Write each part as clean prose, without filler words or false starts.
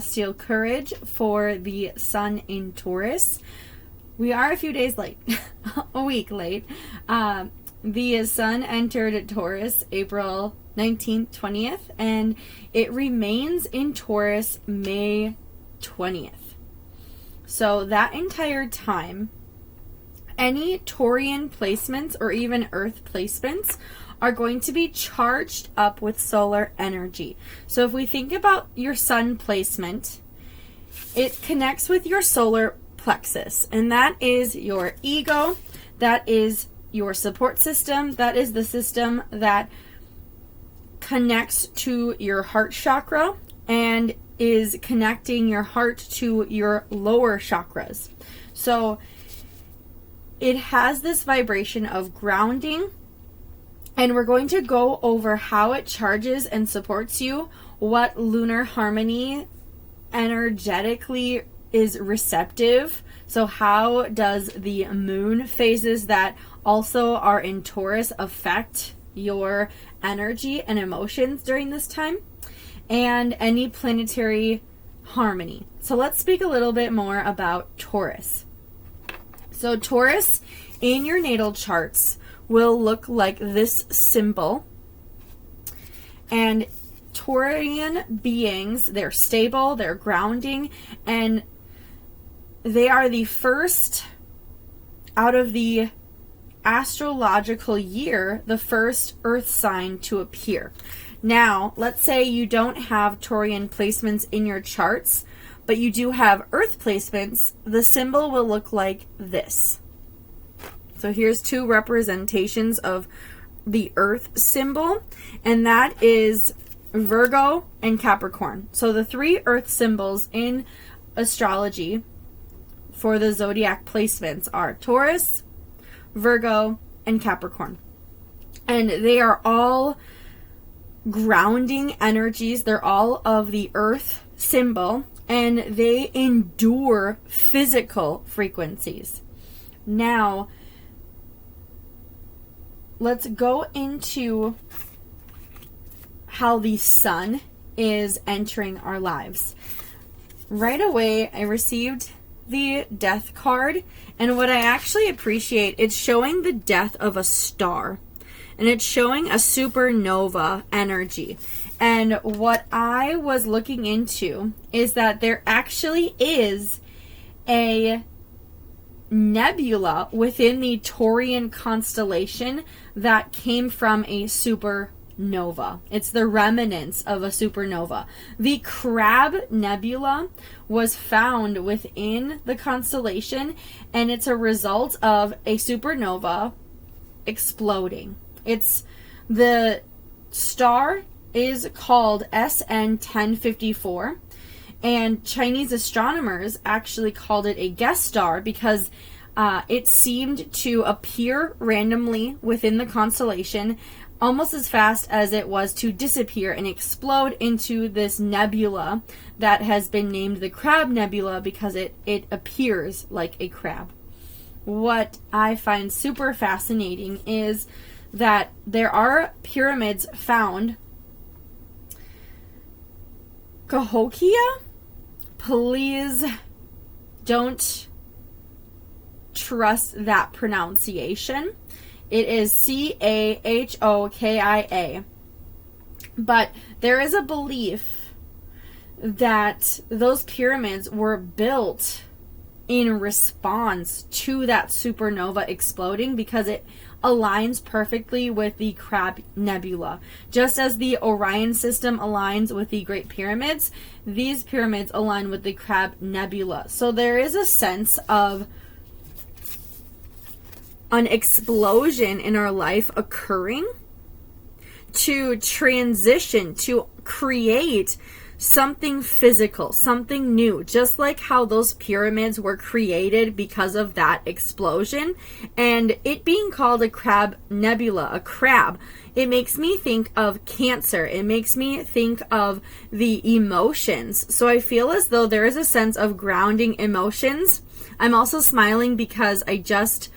Celestial courage for the sun in Taurus. We are a few days late, a week late. The sun entered Taurus April 19th, 20th, and it remains in Taurus May 20th. So that entire time, any Taurian placements or even Earth placements are going to be charged up with solar energy. So if we think about your sun placement, it connects with your solar plexus, and that is your ego, that is your support system, that is the system that connects to your heart chakra and is connecting your heart to your lower chakras. So it has this vibration of grounding, and we're going to go over how it charges and supports you, what lunar harmony energetically is receptive. So how does the moon phases that also are in Taurus affect your energy and emotions during this time, and any planetary harmony. So let's speak a little bit more about Taurus. So Taurus in your natal charts will look like this symbol. And Taurian beings, they're stable, they're grounding, and they are the first out of the astrological year, the first earth sign to appear. Now, let's say you don't have Taurian placements in your charts, but you do have earth placements. The symbol will look like this. So here's two representations of the earth symbol, and that is Virgo and Capricorn. So the three earth symbols in astrology for the zodiac placements are Taurus, Virgo, and Capricorn. And they are all grounding energies. They're all of the earth symbol, and they endure physical frequencies. Now, let's go into how the sun is entering our lives. Right away, I received the death card, and what I actually appreciate, it's showing the death of a star, and it's showing a supernova energy. And what I was looking into is that there actually is a nebula within the Taurian constellation that came from a supernova. It's the remnants of a supernova. The Crab Nebula was found within the constellation, and it's a result of a supernova exploding. It's the star is called SN 1054. And Chinese astronomers actually called it a guest star because it seemed to appear randomly within the constellation almost as fast as it was to disappear and explode into this nebula that has been named the Crab Nebula because it appears like a crab. What I find super fascinating is that there are pyramids found. Cahokia? Please don't trust that pronunciation. It is Cahokia. But there is a belief that those pyramids were built in response to that supernova exploding because it aligns perfectly with the Crab Nebula. Just as the Orion system aligns with the Great Pyramids, these pyramids align with the Crab Nebula. So there is a sense of an explosion in our life occurring to transition, to create something physical, something new, just like how those pyramids were created because of that explosion. And it being called a Crab Nebula, a crab, it makes me think of Cancer. It makes me think of the emotions. So I feel as though there is a sense of grounding emotions. I'm also smiling because I just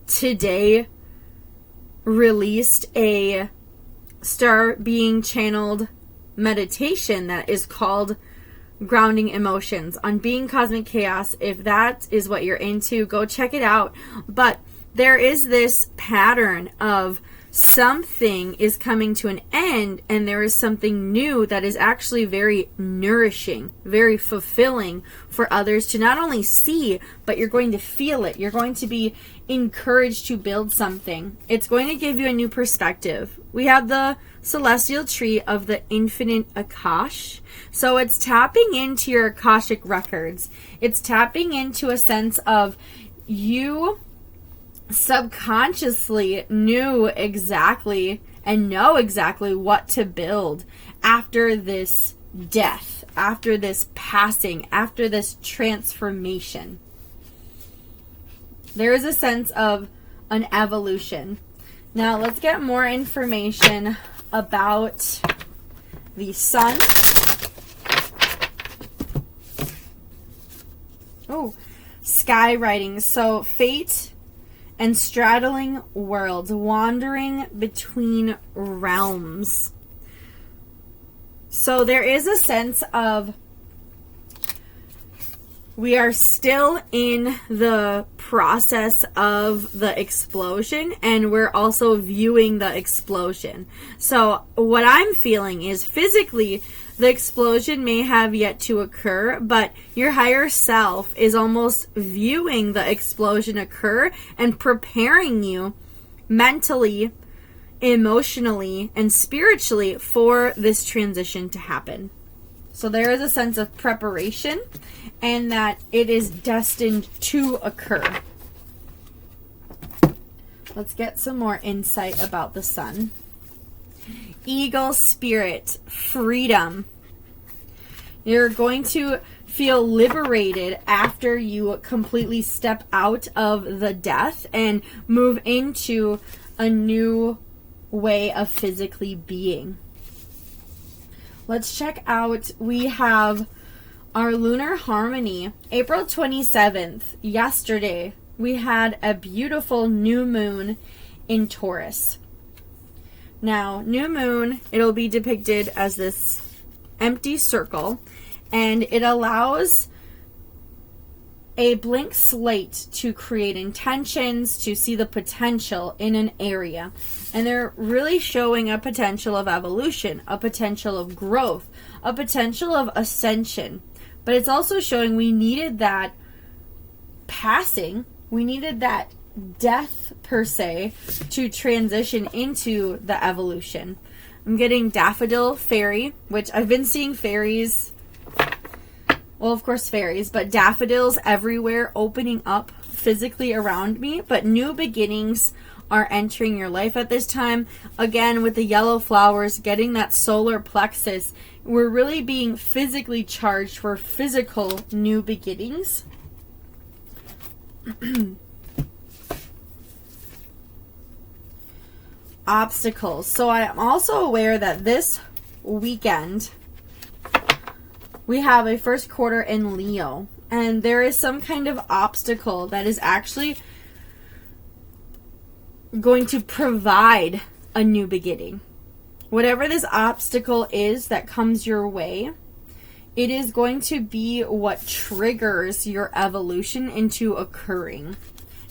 today released a star being channeled meditation that is called grounding emotions, on being cosmic chaos. If that is what you're into, go check it out. But there is this pattern of something is coming to an end, and there is something new that is actually very nourishing, very fulfilling for others to not only see, but you're going to feel it. You're going to be encouraged to build something. It's going to give you a new perspective. We have the celestial tree of the infinite Akash. So it's tapping into your Akashic records. It's tapping into a sense of you subconsciously knew exactly and know exactly what to build after this death, after this passing, after this transformation. There is a sense of an evolution. Now let's get more information about the sun. Oh, skywriting. So fate and straddling worlds, wandering between realms. So there is a sense of we are still in the process of the explosion, and we're also viewing the explosion. So what I'm feeling is physically the explosion may have yet to occur, but your higher self is almost viewing the explosion occur and preparing you mentally, emotionally, and spiritually for this transition to happen. So there is a sense of preparation and that it is destined to occur. Let's get some more insight about the sun. Eagle spirit, freedom. You're going to feel liberated after you completely step out of the death and move into a new way of physically being. Let's check out, we have our lunar harmony. April 27th, yesterday, we had a beautiful new moon in Taurus. Now, new moon, it'll be depicted as this empty circle, and it allows a blank slate to create intentions, to see the potential in an area. And they're really showing a potential of evolution, a potential of growth, a potential of ascension. But it's also showing we needed that passing, we needed that death per se to transition into the evolution. I'm getting daffodil fairy, which I've been seeing fairies, well, of course fairies, but daffodils everywhere opening up physically around me. But new beginnings are entering your life at this time. Again, with the yellow flowers, getting that solar plexus, we're really being physically charged for physical new beginnings. Obstacles. So I'm also aware that this weekend we have a first quarter in Leo, and there is some kind of obstacle that is actually going to provide a new beginning. Whatever this obstacle is that comes your way, it is going to be what triggers your evolution into occurring.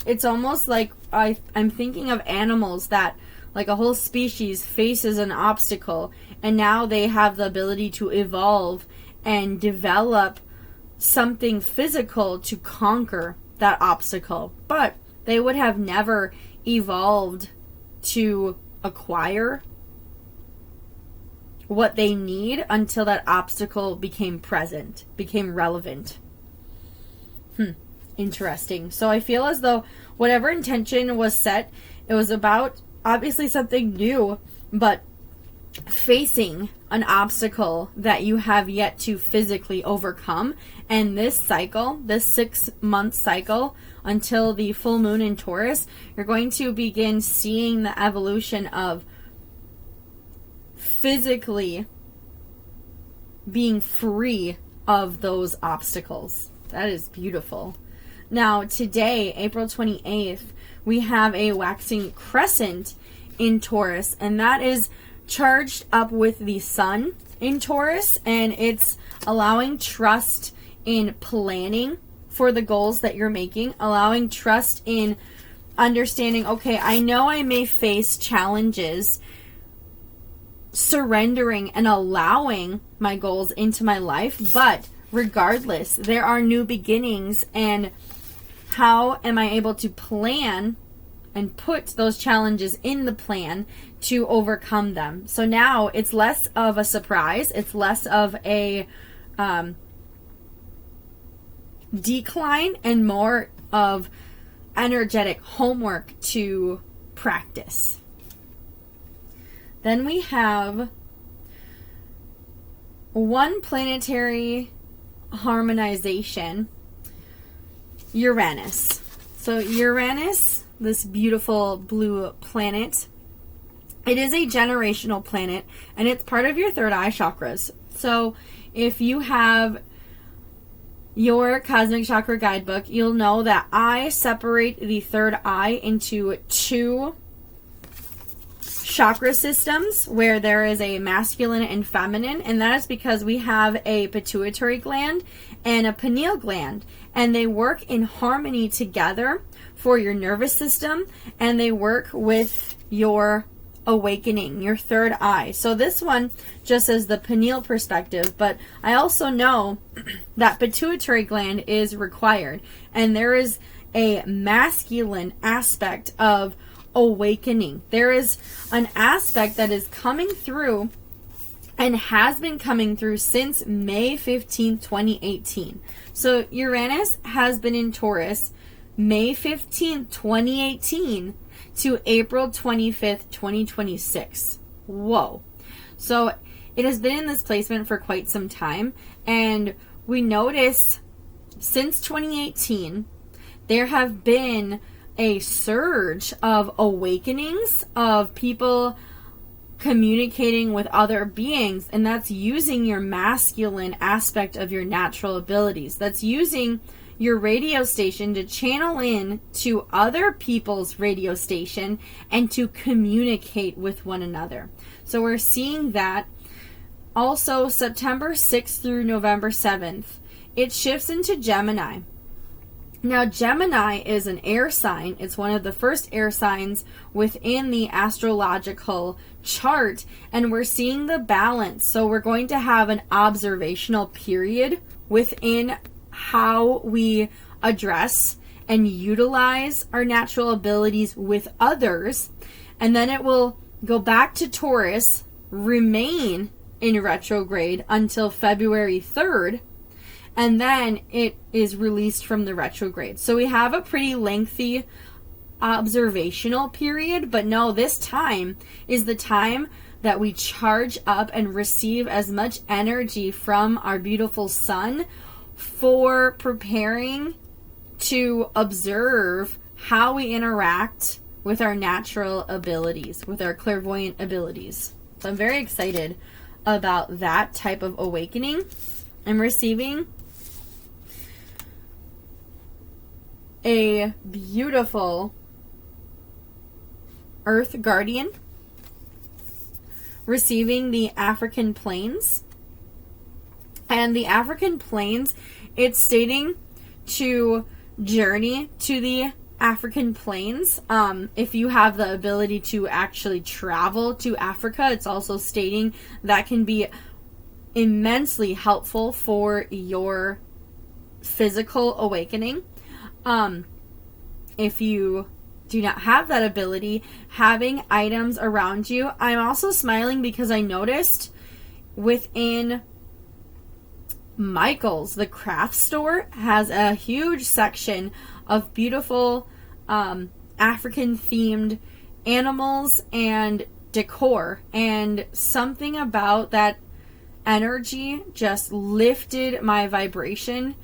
It's almost like I'm thinking of animals that, like a whole species faces an obstacle, and now they have the ability to evolve and develop something physical to conquer that obstacle. But they would have never evolved to acquire what they need until that obstacle became present, became relevant. Interesting. So I feel as though whatever intention was set, it was about obviously something new, but facing an obstacle that you have yet to physically overcome. And this cycle, this 6-month cycle until the full moon in Taurus, you're going to begin seeing the evolution of physically being free of those obstacles. That is beautiful. Now, today, April 28th, we have a waxing crescent in Taurus, and that is charged up with the sun in Taurus, and it's allowing trust in planning for the goals that you're making, allowing trust in understanding, okay, I know I may face challenges, surrendering and allowing my goals into my life, but regardless, there are new beginnings, and how am I able to plan and put those challenges in the plan to overcome them? So now it's less of a surprise, it's less of a decline, and more of energetic homework to practice. Then we have one planetary harmonization, Uranus. So Uranus, this beautiful blue planet, it is a generational planet, and it's part of your third eye chakras. So if you have your Cosmic Chakra Guidebook, you'll know that I separate the third eye into two chakra systems where there is a masculine and feminine, and that is because we have a pituitary gland and a pineal gland, and they work in harmony together for your nervous system, and they work with your awakening, your third eye. So this one just as the pineal perspective, but I also know that pituitary gland is required, and there is a masculine aspect of awakening. There is an aspect that is coming through and has been coming through since May 15th, 2018. So Uranus has been in Taurus May 15th, 2018 to April 25th, 2026. Whoa. So it has been in this placement for quite some time, and we notice since 2018 there have been a surge of awakenings, of people communicating with other beings, and that's using your masculine aspect of your natural abilities. That's using your radio station to channel in to other people's radio station and to communicate with one another. So we're seeing that. Also, September 6th through November 7th, it shifts into Gemini. Now, Gemini is an air sign. It's one of the first air signs within the astrological chart, and we're seeing the balance. So we're going to have an observational period within how we address and utilize our natural abilities with others, and then it will go back to Taurus, remain in retrograde until February 3rd, and then it is released from the retrograde. So we have a pretty lengthy observational period, but no, this time is the time that we charge up and receive as much energy from our beautiful sun for preparing to observe how we interact with our natural abilities, with our clairvoyant abilities. So I'm very excited about that type of awakening. I'm receiving a beautiful Earth Guardian, receiving the African Plains. And the African Plains, it's stating to journey to the African Plains. If you have the ability to actually travel to Africa, it's also stating that can be immensely helpful for your physical awakening. If you do not have that ability, having items around you. I'm also smiling because I noticed within Michael's, the craft store, has a huge section of beautiful African themed animals and decor, and something about that energy just lifted my vibration.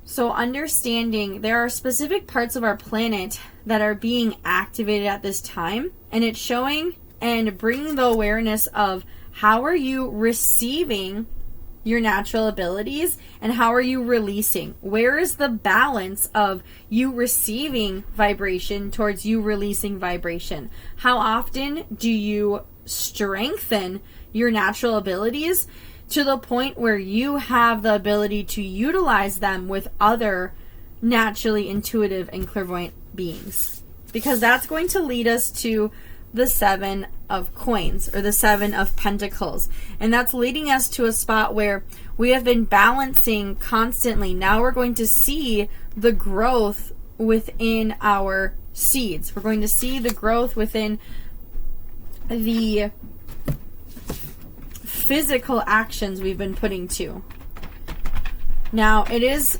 So understanding there are specific parts of our planet that are being activated at this time, and it's showing and bringing the awareness of how are you receiving your natural abilities and how are you releasing? Where is the balance of you receiving vibration towards you releasing vibration? How often do you strengthen your natural abilities to the point where you have the ability to utilize them with other naturally intuitive and clairvoyant beings. Because that's going to lead us to the 7 of coins, or the 7 of pentacles. And that's leading us to a spot where we have been balancing constantly. Now we're going to see the growth within our seeds. We're going to see the growth within the physical actions we've been putting to. Now, it is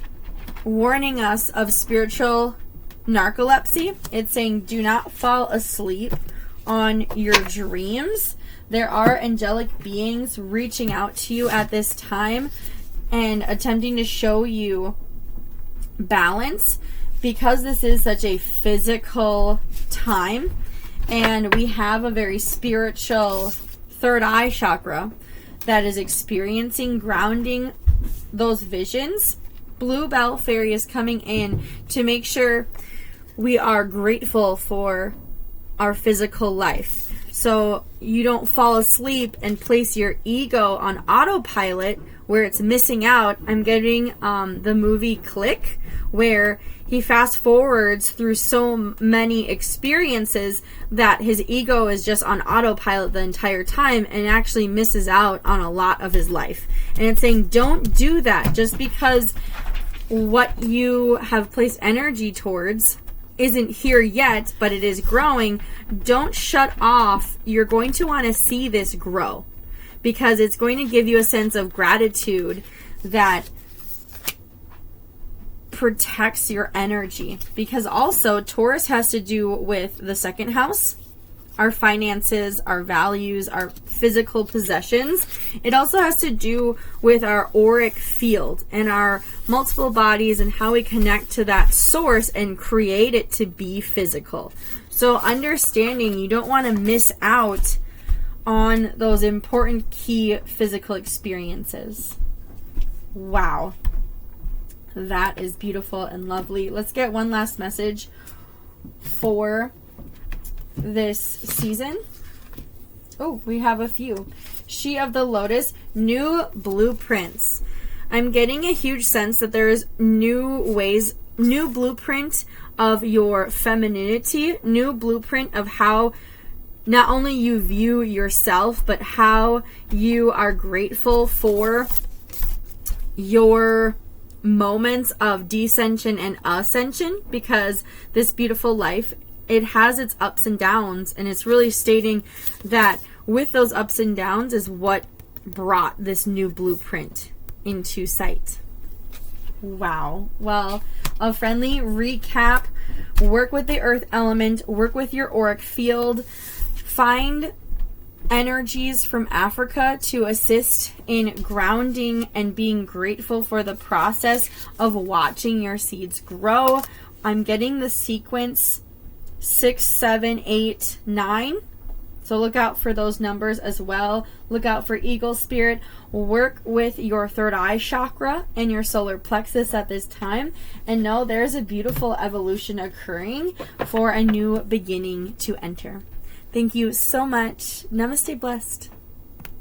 warning us of spiritual narcolepsy. It's saying do not fall asleep on your dreams. There are angelic beings reaching out to you at this time and attempting to show you balance, because this is such a physical time and we have a very spiritual third eye chakra that is experiencing grounding those visions. Blue Bell Fairy is coming in to make sure we are grateful for our physical life. So you don't fall asleep and place your ego on autopilot where it's missing out. I'm getting the movie Click, where he fast forwards through so many experiences that his ego is just on autopilot the entire time and actually misses out on a lot of his life. And it's saying don't do that. Just because what you have placed energy towards isn't here yet, but it is growing, don't shut off. You're going to want to see this grow, because it's going to give you a sense of gratitude that protects your energy. Because also Taurus has to do with the second house, our finances, our values, our physical possessions. It also has to do with our auric field and our multiple bodies and how we connect to that source and create it to be physical. So understanding you don't want to miss out on those important key physical experiences. Wow. That is beautiful and lovely. Let's get one last message for this season. Oh, we have a few. She of the Lotus, new blueprints. I'm getting a huge sense that there's new blueprint of your femininity, new blueprint of how not only you view yourself, but how you are grateful for your moments of descension and ascension, because this beautiful life, it has its ups and downs, and it's really stating that with those ups and downs is what brought this new blueprint into sight. Wow. Well, a friendly recap. Work with the earth element, work with your auric field, find energies from Africa to assist in grounding and being grateful for the process of watching your seeds grow. I'm getting the sequence 6, 7, 8, 9. So look out for those numbers as well. Look out for Eagle Spirit. Work with your third eye chakra and your solar plexus at this time. And know there's a beautiful evolution occurring for a new beginning to enter. Thank you so much. Namaste, blessed.